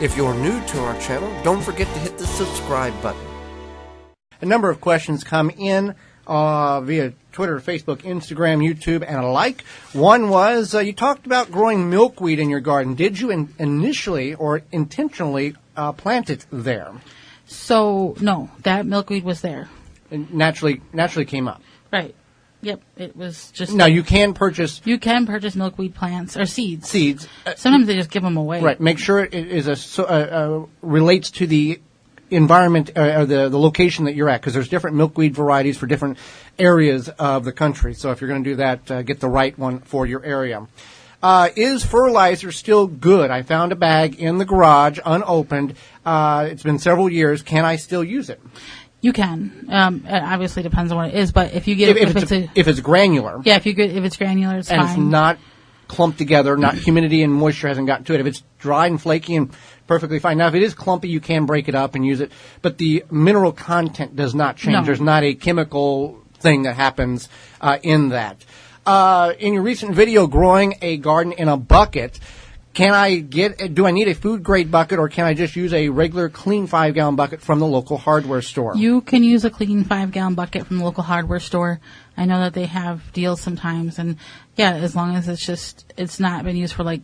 If you're new to our channel, don't forget to hit the subscribe button. A number of questions come in via Twitter, Facebook, Instagram, YouTube, and alike. One was, you talked about growing milkweed in your garden. Did you initially or intentionally plant it there? So, no, that milkweed was there. It naturally came up. Right. Yep, it was just... Now, you can purchase milkweed plants or seeds. Seeds. Sometimes they just give them away. Right. Make sure it is relates to the environment or the location that you're at, because there's different milkweed varieties for different areas of the country. So if you're going to do that, get the right one for your area. Is fertilizer still good? I found a bag in the garage, unopened. It's been several years. Can I still use it? You can. It obviously depends on what it is, but if you get if it's granular, yeah, if it's granular, it's and fine. It's not clumped together, not humidity and moisture hasn't gotten to it. If it's dry and flaky and perfectly fine. Now, if it is clumpy, you can break it up and use it, but the mineral content does not change. No. There's not a chemical thing that happens in that. In your recent video, growing a garden in a bucket. Do I need a food grade bucket, or can I just use a regular clean 5-gallon bucket from the local hardware store? You can use a clean 5-gallon bucket from the local hardware store. I know that they have deals sometimes, and yeah, as long as it's not been used for if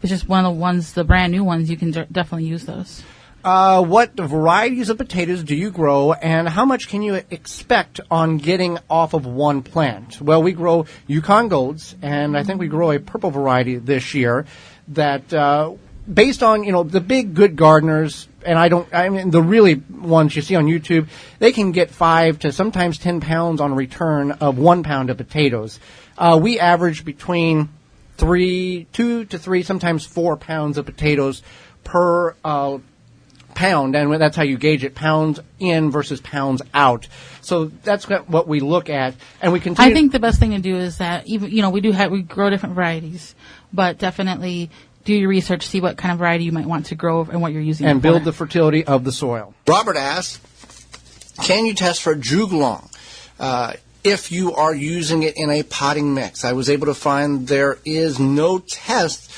it's just one of the ones, the brand new ones, you can definitely use those. What varieties of potatoes do you grow, and how much can you expect on getting off of one plant? Well, we grow Yukon Golds, and I think we grow a purple variety this year that, based on, the big good gardeners, and the really ones you see on YouTube, they can get 5 to sometimes 10 pounds on return of 1 pound of potatoes. We average between 2 to 3, sometimes 4 pounds of potatoes per pound, and that's how you gauge it, pounds in versus pounds out. So that's what we look at, and we continue. I think the best thing to do is that we grow different varieties, but definitely do your research, see what kind of variety you might want to grow and what you're using, and build the fertility of the soil. Robert asks, can you test for juglong if you are using it in a potting mix? I was able to find there is no test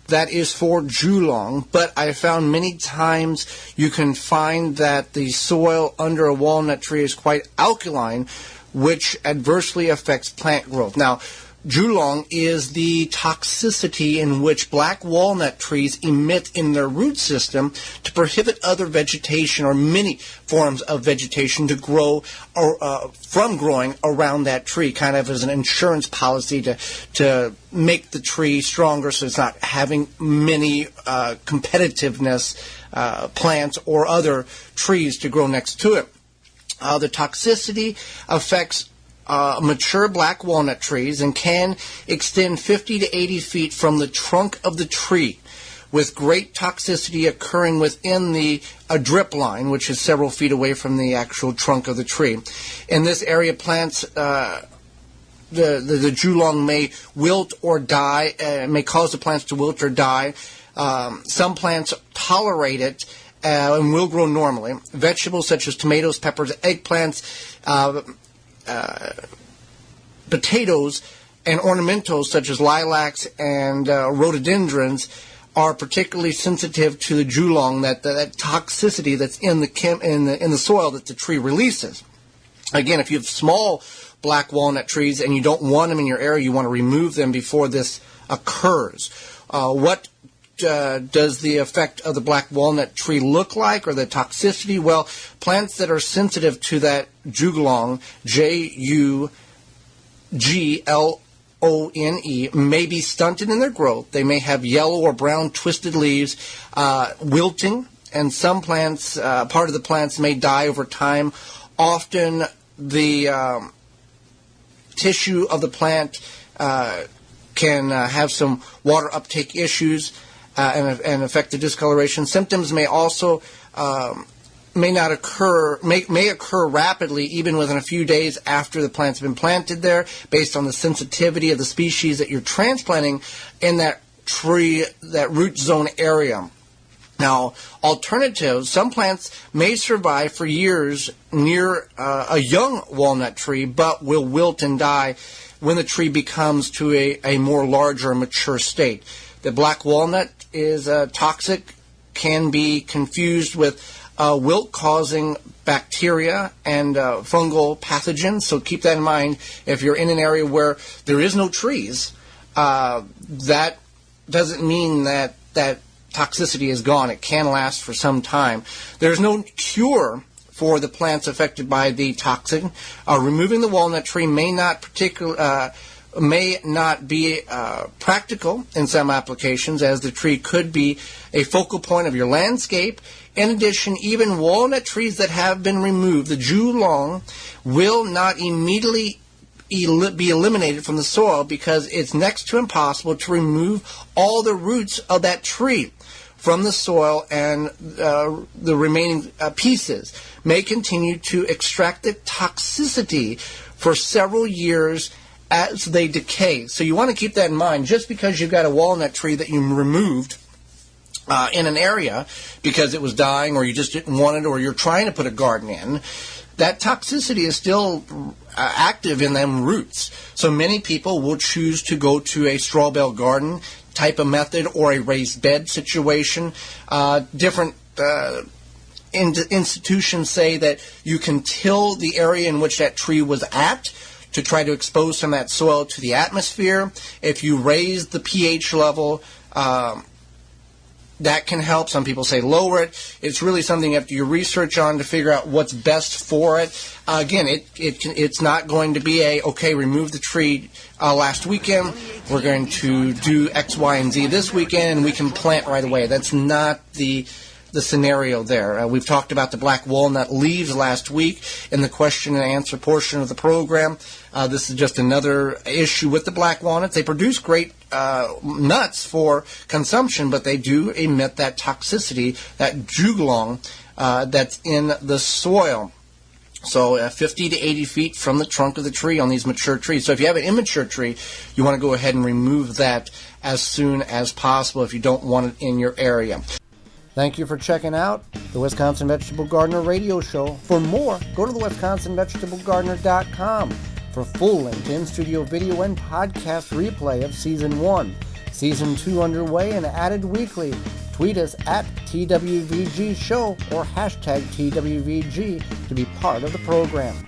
that is for juglong, but I found many times you can find that the soil under a walnut tree is quite alkaline, which adversely affects plant growth. Now, juglong is the toxicity in which black walnut trees emit in their root system to prohibit other vegetation or many forms of vegetation to grow from growing around that tree, kind of as an insurance policy to make the tree stronger so it's not having many competitiveness plants or other trees to grow next to it. The toxicity affects mature black walnut trees and can extend 50 to 80 feet from the trunk of the tree, with great toxicity occurring within a drip line, which is several feet away from the actual trunk of the tree. In this area, plants, the juglong may wilt or die, may cause the plants to wilt or die. Some plants tolerate it and will grow normally. Vegetables such as tomatoes, peppers, eggplants, potatoes, and ornamentals such as lilacs and rhododendrons are particularly sensitive to the juglong, that toxicity that's in the soil that the tree releases. Again, if you have small black walnut trees and you don't want them in your area, you want to remove them before this occurs. What does the effect of the black walnut tree look like, or the toxicity? Well, plants that are sensitive to that juglong, Juglone, may be stunted in their growth. They may have yellow or brown twisted leaves, wilting, and some plants, part of the plants may die over time. Often the tissue of the plant can have some water uptake issues and affect the discoloration. Symptoms may also may occur rapidly, even within a few days after the plant's been planted there, based on the sensitivity of the species that you're transplanting in that tree, that root zone area. Now, alternatives, some plants may survive for years near a young walnut tree, but will wilt and die when the tree becomes to a more larger, mature state. The black walnut is toxic can be confused with wilt-causing bacteria and fungal pathogens. So keep that in mind. If you're in an area where there is no trees, that doesn't mean that toxicity is gone. It can last for some time. There's no cure for the plants affected by the toxin. Removing the walnut tree may not be practical in some applications, as the tree could be a focal point of your landscape. In addition, even walnut trees that have been removed, the Julong, will not immediately be eliminated from the soil, because it's next to impossible to remove all the roots of that tree from the soil, and the remaining pieces may continue to extract the toxicity for several years as they decay. So you want to keep that in mind. Just because you've got a walnut tree that you removed in an area because it was dying, or you just didn't want it, or you're trying to put a garden in, that toxicity is still active in them roots. So many people will choose to go to a straw bale garden type of method, or a raised bed situation. Different institutions say that you can till the area in which that tree was at to try to expose some of that soil to the atmosphere. If you raise the pH level, that can help. Some people say lower it. It's really something you have to do research on to figure out what's best for it. Again, it's not going to be okay, remove the tree last weekend, we're going to do X, Y, and Z this weekend, and we can plant right away. That's not the scenario there. We've talked about the black walnut leaves last week in the question and answer portion of the program. This is just another issue with the black walnuts. They produce great nuts for consumption, but they do emit that toxicity, that juglong, that's in the soil. So 50 to 80 feet from the trunk of the tree on these mature trees. So if you have an immature tree, you want to go ahead and remove that as soon as possible if you don't want it in your area. Thank you for checking out the Wisconsin Vegetable Gardener radio show. For more, go to the WisconsinVegetableGardener.com for full-length in-studio video and podcast replay of Season 1. Season 2 underway and added weekly. Tweet us at TWVG Show or hashtag TWVG to be part of the program.